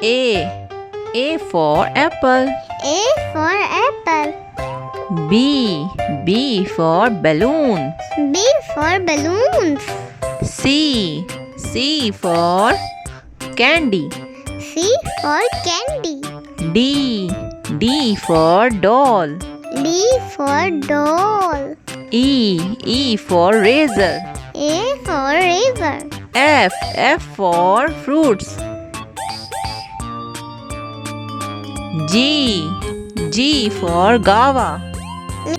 A. A for apple. A for apple. B. B for balloon. B for balloons. C. C for candy. C for candy. D. D for doll. D for doll. E. E for razor. A for razor. F. F for fruits. G. G for guava. G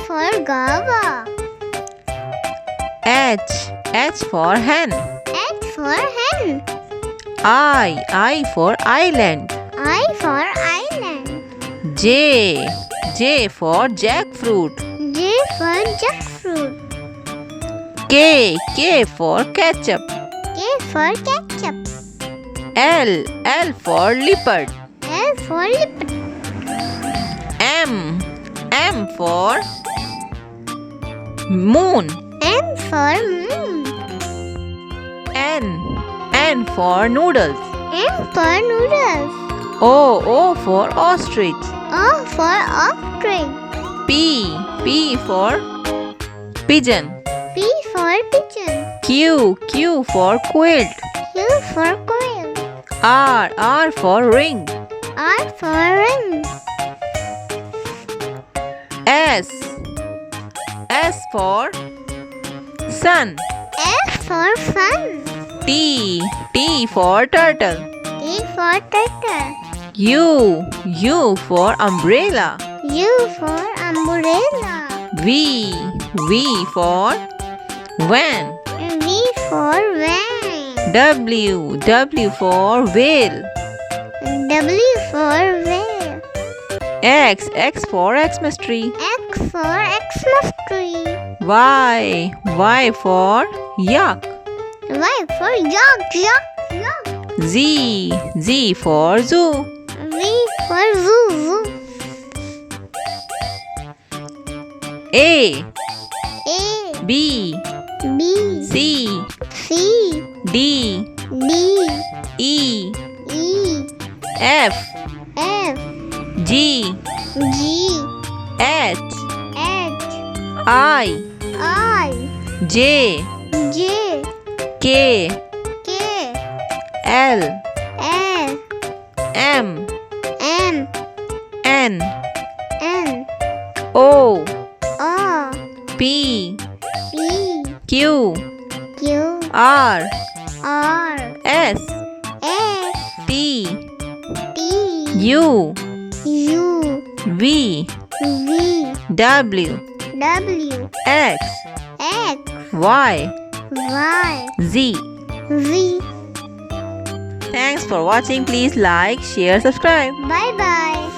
for guava. H. H for hen. H for hen. I for island. I for island. J. J for jackfruit. J for jackfruit. K. K for ketchup. K for ketchup. L. L for leopard. L for leopard. M. M for moon. M for moon. N. N for noodles. M for noodles. O. O for ostrich. O for ostrich. P. P for pigeon. P for pigeon. Q. Q for quilt. Q for quail. R. R for ring. R for ring. S. S for sun. S for sun. T. T for turtle. T for turtle. U. U for umbrella. U for umbrella. V. V for van. V for van. W. W for whale. W for whale. X. X for Xmas tree. X for Xmas tree. Y. Y for yak. Y for yak, yak, yak. Z. Z for zoo. V for zoo, zoo. A. A, B. B, C. C, D. D, E. E, F. F, G. G, H. H, I. I, J. J, K. K, L. L, M. M, N. N, O. O, P. P, Q. Q, R. R, S. S, T. T, U. U, V. V, W. W, X. X, Y. Y, Z. Z. Thanks for watching. Please like, share, subscribe. Bye bye.